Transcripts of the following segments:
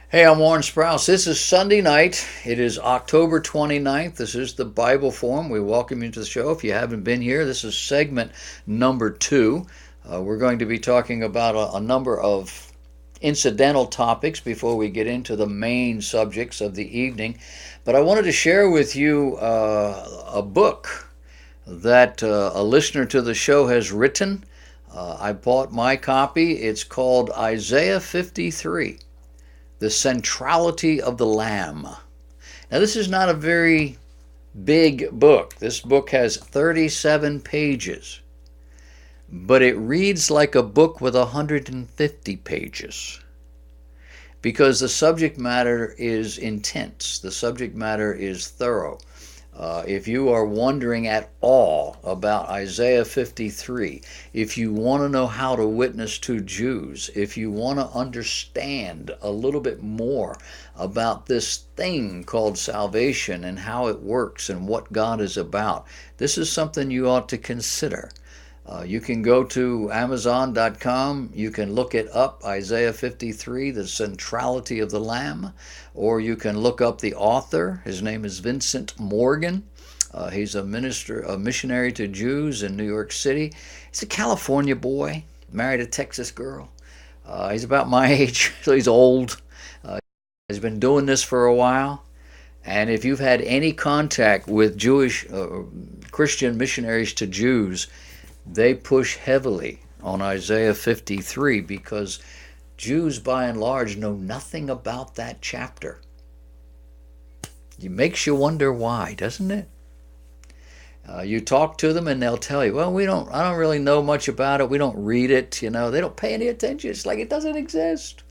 Hey, I'm Warren Sprouse. This is Sunday night. It is October 29th. This is the Bible Forum. We welcome you to the show. If you haven't been here, this is segment number two. We're going to be talking about a number of incidental topics before we get into the main subjects of the evening. But I wanted to share with you a book that a listener to the show has written. I bought my copy. It's called Isaiah 53. The Centrality of the Lamb. Now, this is not a very big book. This book has 37 pages, but it reads like a book with 150 pages because the subject matter is intense. The subject matter is thorough. If you are wondering at all about Isaiah 53, if you want to know how to witness to Jews, if you want to understand a little bit more about this thing called salvation and how it works and what God is about, this is something you ought to consider. You can go to Amazon.com. You can look it up, Isaiah 53, the centrality of the Lamb, or you can look up the author. His name is Vincent Morgan. He's a missionary to Jews in New York City. He's a California boy, married a Texas girl. He's about my age, so he's old. He's been doing this for a while. And if you've had any contact with Jewish Christian missionaries to Jews, they push heavily on Isaiah 53 because Jews by and large know nothing about that chapter. It makes you wonder why, doesn't it? You talk to them and they'll tell you, well, I don't really know much about it. We don't read it, they don't pay any attention. It's like it doesn't exist.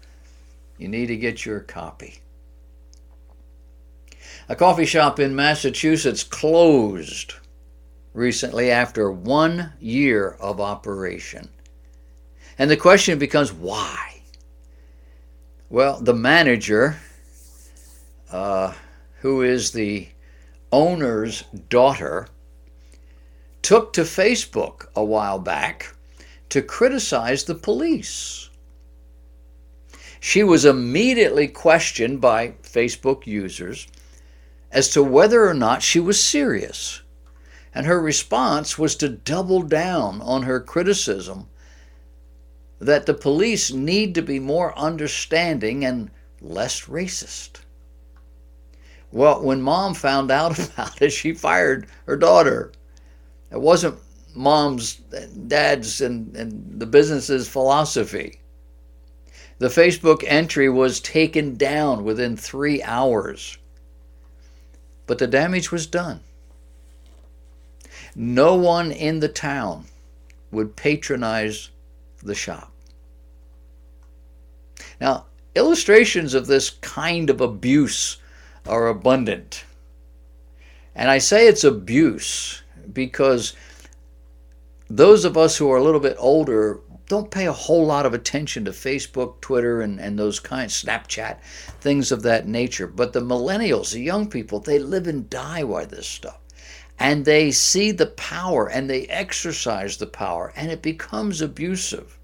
You need to get your copy. A coffee shop in Massachusetts closed recently after 1 year of operation. And the question becomes, why? Well, the manager, who is the owner's daughter, took to Facebook a while back to criticize the police. She was immediately questioned by Facebook users as to whether or not she was serious. And her response was to double down on her criticism that the police need to be more understanding and less racist. Well, when mom found out about it, she fired her daughter. It wasn't mom's, dad's, and the business's philosophy. The Facebook entry was taken down within 3 hours. But the damage was done. No one in the town would patronize the shop. Now, illustrations of this kind of abuse are abundant. And I say it's abuse because those of us who are a little bit older don't pay a whole lot of attention to Facebook, Twitter, and those kinds, Snapchat, things of that nature. But the millennials, the young people, they live and die by this stuff. And they see the power and they exercise the power, and it becomes abusive.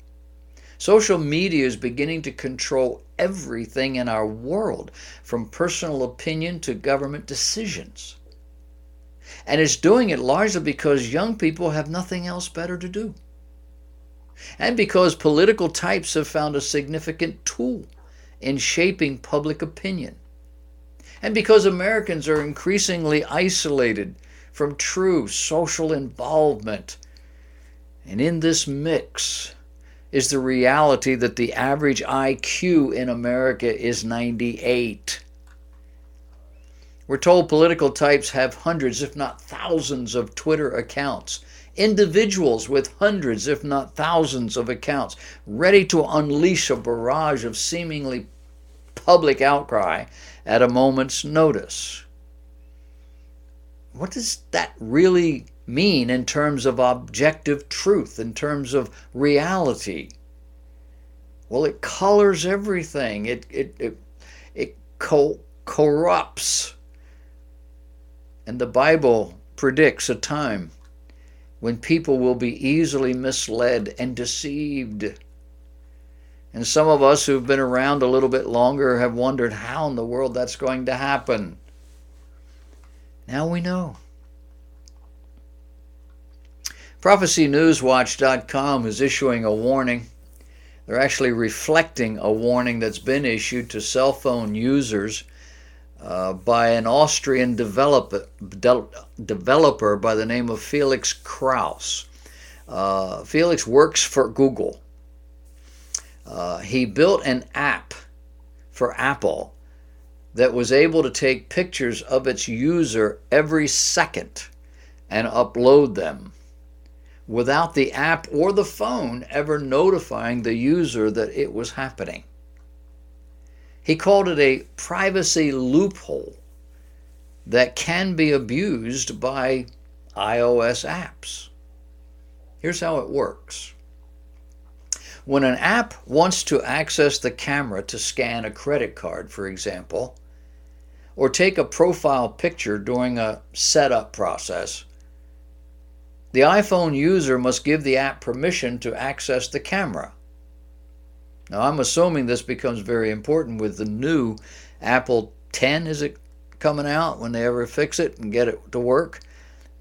Social media is beginning to control everything in our world, from personal opinion to government decisions. And it's doing it largely because young people have nothing else better to do. And because political types have found a significant tool in shaping public opinion. And because Americans are increasingly isolated from true social involvement. And in this mix is the reality that the average IQ in America is 98. We're told political types have hundreds, if not thousands, of Twitter accounts. Individuals with hundreds, if not thousands, of accounts, ready to unleash a barrage of seemingly public outcry at a moment's notice. What does that really mean in terms of objective truth, in terms of reality? Well, it colors everything. It corrupts. And the Bible predicts a time when people will be easily misled and deceived. And some of us who've been around a little bit longer have wondered how in the world that's going to happen. Now we know. ProphecyNewsWatch.com is issuing a warning. They're actually reflecting a warning that's been issued to cell phone users by an Austrian developer by the name of Felix Kraus. Felix works for Google. He built an app for Apple that was able to take pictures of its user every second and upload them without the app or the phone ever notifying the user that it was happening. He called it a privacy loophole that can be abused by iOS apps. Here's how it works. When an app wants to access the camera to scan a credit card, for example, or take a profile picture during a setup process, the iPhone user must give the app permission to access the camera. Now, I'm assuming this becomes very important with the new Apple 10, is it coming out, when they ever fix it and get it to work?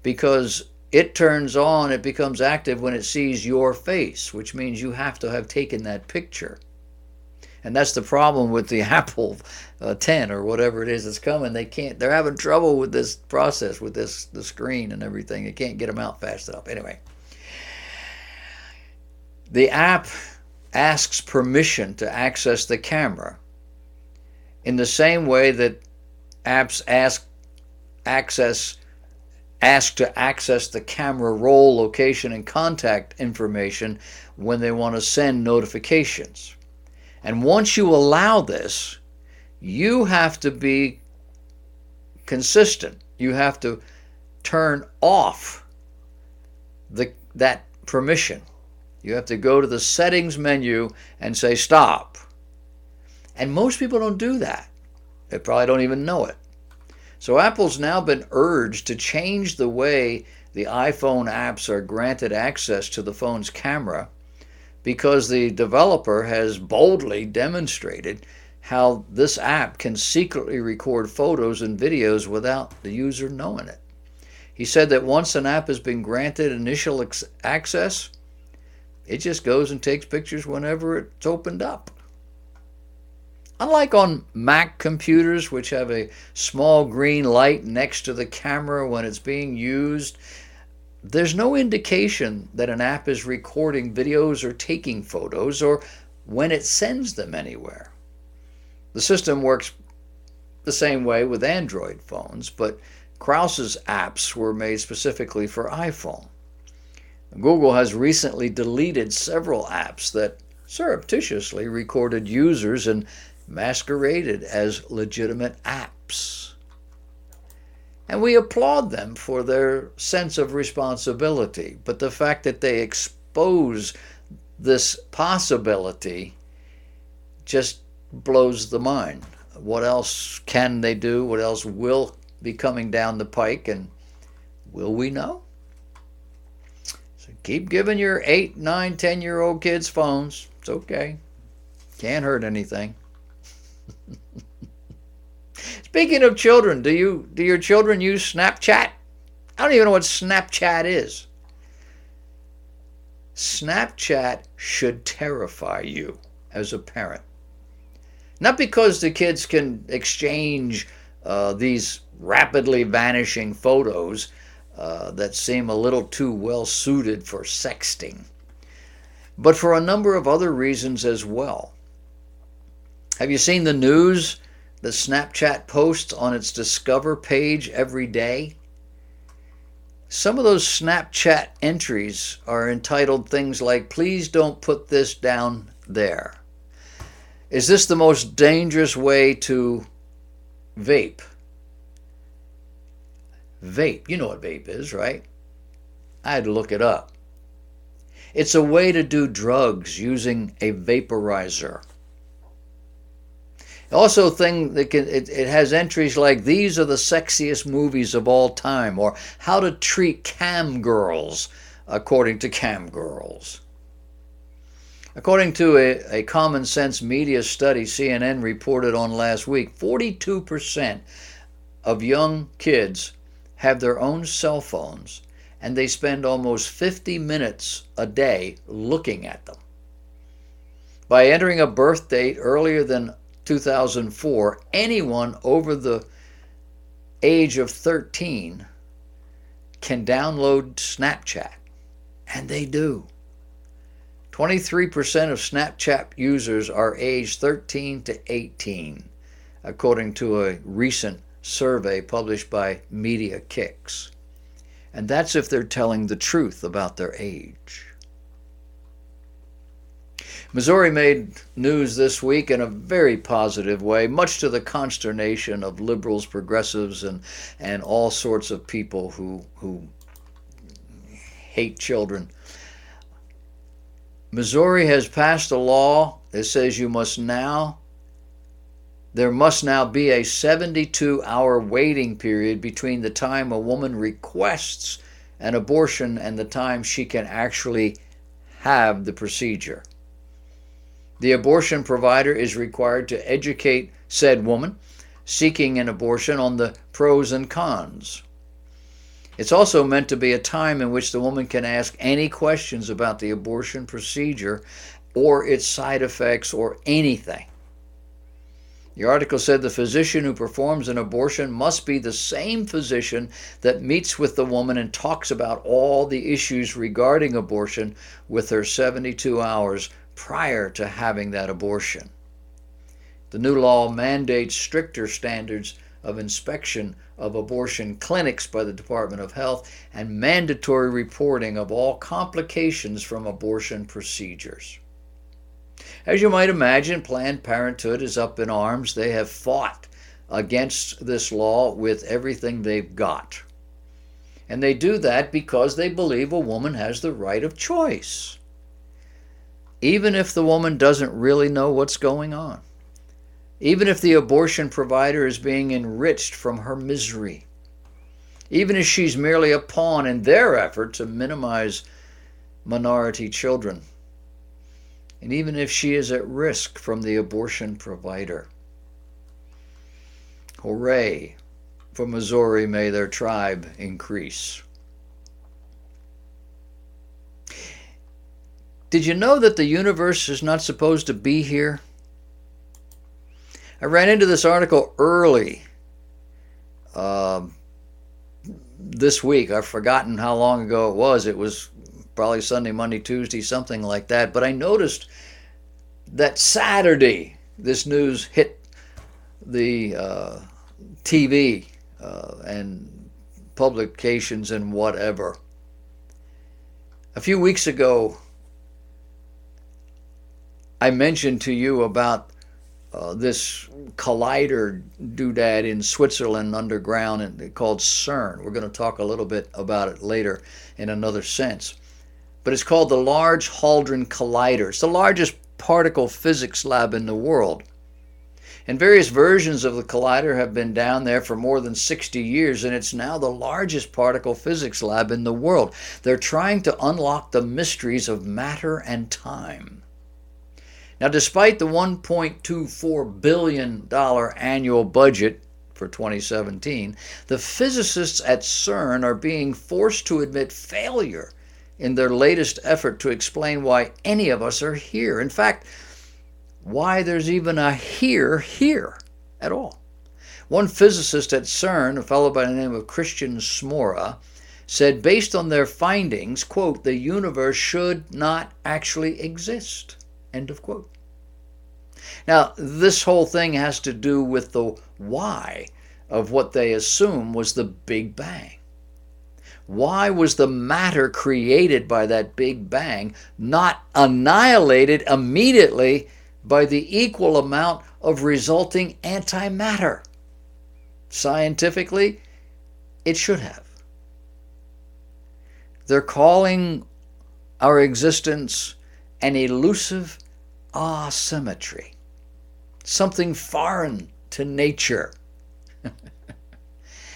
Because it turns on, it becomes active when it sees your face, which means you have to have taken that picture. And that's the problem with the Apple 10 or whatever it is that's coming. They're having trouble with this process, with the screen and everything. They can't get them out fast enough. Anyway, the app asks permission to access the camera in the same way that apps ask to access the camera roll, location, and contact information when they want to send notifications. And once you allow this, you have to be consistent. You have to turn off that permission. You have to go to the settings menu and say stop. And most people don't do that. They probably don't even know it. So Apple's now been urged to change the way the iPhone apps are granted access to the phone's camera, because the developer has boldly demonstrated how this app can secretly record photos and videos without the user knowing it. He said that once an app has been granted initial access, it just goes and takes pictures whenever it's opened up. Unlike on Mac computers, which have a small green light next to the camera when it's being used, there's no indication that an app is recording videos or taking photos or when it sends them anywhere. The system works the same way with Android phones, but Kraus's apps were made specifically for iPhone. Google has recently deleted several apps that surreptitiously recorded users and masqueraded as legitimate apps. And we applaud them for their sense of responsibility. But the fact that they expose this possibility just blows the mind. What else can they do? What else will be coming down the pike? And will we know? So keep giving your 8, 9, 10-year-old kids phones. It's okay. Can't hurt anything. Speaking of children, do your children use Snapchat? I don't even know what Snapchat is. Snapchat should terrify you as a parent. Not because the kids can exchange these rapidly vanishing photos that seem a little too well suited for sexting, but for a number of other reasons as well. Have you seen the news that Snapchat posts on its Discover page every day? Some of those Snapchat entries are entitled things like, "Please don't put this down there." Is this the most dangerous way to vape? Vape, you know what vape is, right? I had to look it up. It's a way to do drugs using a vaporizer. Also, it has entries like, "These are the sexiest movies of all time," or "How to treat cam girls according to cam girls." According to a common sense media study CNN reported on last week, 42% of young kids have their own cell phones, and they spend almost 50 minutes a day looking at them. By entering a birth date earlier than 2004, anyone over the age of 13 can download Snapchat, and they do. 23% of Snapchat users are aged 13 to 18, according to a recent survey published by Media Kicks. And that's if they're telling the truth about their age. Missouri made news this week in a very positive way, much to the consternation of liberals, progressives, and all sorts of people who hate children. Missouri has passed a law that says there must now be a 72-hour waiting period between the time a woman requests an abortion and the time she can actually have the procedure. The abortion provider is required to educate said woman seeking an abortion on the pros and cons. It's also meant to be a time in which the woman can ask any questions about the abortion procedure or its side effects or anything. The article said the physician who performs an abortion must be the same physician that meets with the woman and talks about all the issues regarding abortion with her 72 hours prior to having that abortion. The new law mandates stricter standards of inspection of abortion clinics by the Department of Health and mandatory reporting of all complications from abortion procedures. As you might imagine, Planned Parenthood is up in arms. They have fought against this law with everything they've got. And they do that because they believe a woman has the right of choice, even if the woman doesn't really know what's going on, even if the abortion provider is being enriched from her misery, even if she's merely a pawn in their effort to minimize minority children, and even if she is at risk from the abortion provider. Hooray for Missouri, may their tribe increase. Did you know that the universe is not supposed to be here? I ran into this article early this week. I've forgotten how long ago it was. It was probably Sunday, Monday, Tuesday, something like that. But I noticed that Saturday this news hit the TV and publications and whatever. A few weeks ago, I mentioned to you about this collider doodad in Switzerland underground and called CERN. We're going to talk a little bit about it later in another sense. But it's called the Large Hadron Collider. It's the largest particle physics lab in the world. And various versions of the collider have been down there for more than 60 years, and it's now the largest particle physics lab in the world. They're trying to unlock the mysteries of matter and time. Now, despite the $1.24 billion annual budget for 2017, the physicists at CERN are being forced to admit failure in their latest effort to explain why any of us are here. In fact, why there's even a here at all. One physicist at CERN, a fellow by the name of Christian Smora, said based on their findings, quote, the universe should not actually exist, end of quote. Now, this whole thing has to do with the why of what they assume was the Big Bang. Why was the matter created by that Big Bang not annihilated immediately by the equal amount of resulting antimatter? Scientifically, it should have. They're calling our existence an elusive asymmetry, something foreign to nature.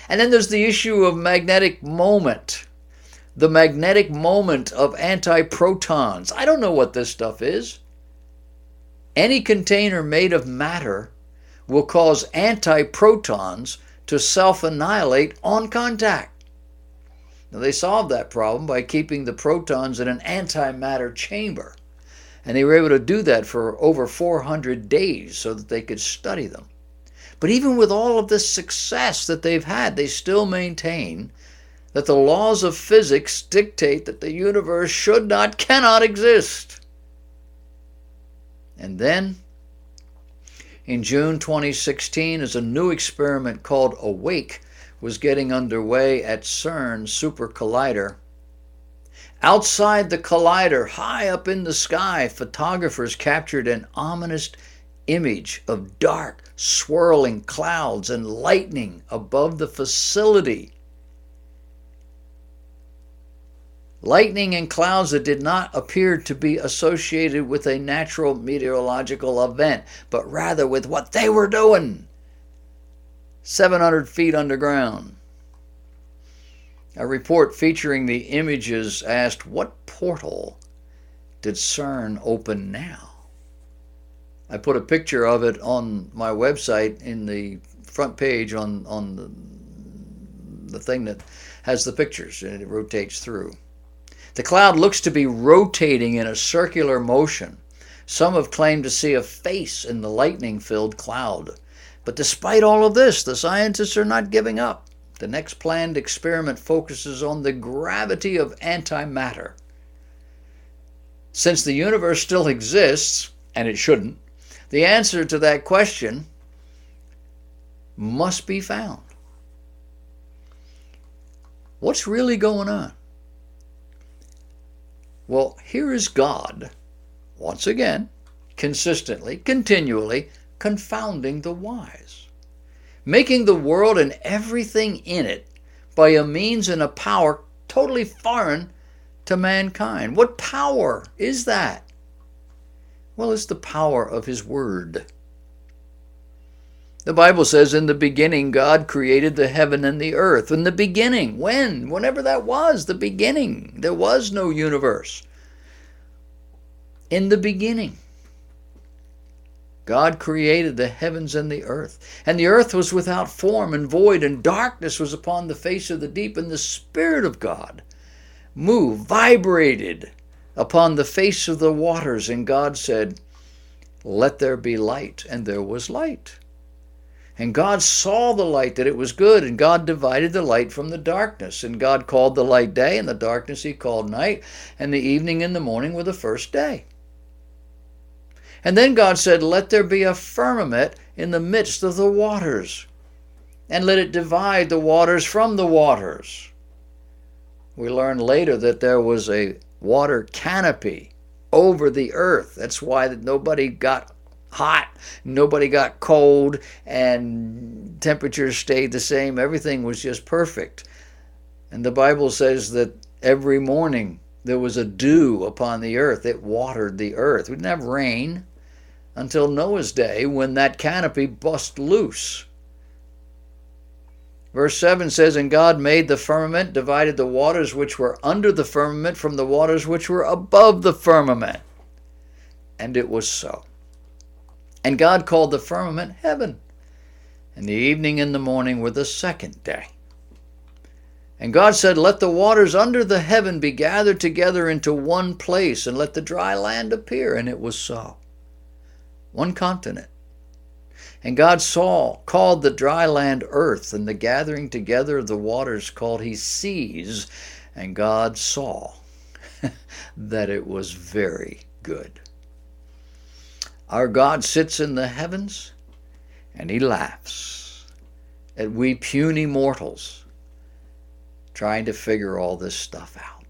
And then there's the issue of magnetic moment, the magnetic moment of antiprotons. I don't know what this stuff is. Any container made of matter will cause antiprotons to self-annihilate on contact. Now, they solved that problem by keeping the protons in an antimatter chamber. And they were able to do that for over 400 days so that they could study them. But even with all of this success that they've had, they still maintain that the laws of physics dictate that the universe should not, cannot exist. And then, in June 2016, as a new experiment called AWAKE was getting underway at CERN Super Collider, outside the collider, high up in the sky, photographers captured an ominous image of dark, swirling clouds and lightning above the facility. Lightning and clouds that did not appear to be associated with a natural meteorological event, but rather with what they were doing, 700 feet underground. A report featuring the images asked, what portal did CERN open now? I put a picture of it on my website in the front page on the thing that has the pictures, and it rotates through. The cloud looks to be rotating in a circular motion. Some have claimed to see a face in the lightning-filled cloud. But despite all of this, the scientists are not giving up. The next planned experiment focuses on the gravity of antimatter. Since the universe still exists, and it shouldn't, the answer to that question must be found. What's really going on? Well, here is God, once again, consistently, continually, confounding the wise, making the world and everything in it by a means and a power totally foreign to mankind. What power is that? Well, it's the power of His Word. The Bible says, in the beginning, God created the heaven and the earth. In the beginning, when? Whenever that was, the beginning. There was no universe. In the beginning, God created the heavens and the earth. And the earth was without form and void, and darkness was upon the face of the deep. And the Spirit of God moved, vibrated upon the face of the waters. And God said, let there be light. And there was light. And God saw the light, that it was good, and God divided the light from the darkness. And God called the light day, and the darkness He called night, and the evening and the morning were the first day. And then God said, let there be a firmament in the midst of the waters, and let it divide the waters from the waters. We learned later that there was a water canopy over the earth. That's why nobody got hot, nobody got cold, and temperatures stayed the same. Everything was just perfect. And the Bible says that every morning there was a dew upon the earth. It watered the earth. We didn't have rain until Noah's day, when that canopy bust loose. Verse 7 says, and God made the firmament, divided the waters which were under the firmament from the waters which were above the firmament. And it was so. And God called the firmament heaven. And the evening and the morning were the second day. And God said, let the waters under the heaven be gathered together into one place, and let the dry land appear. And it was so. One continent. And God called the dry land earth, and the gathering together of the waters called He seas. And God saw that it was very good. Our God sits in the heavens, and He laughs at we puny mortals trying to figure all this stuff out.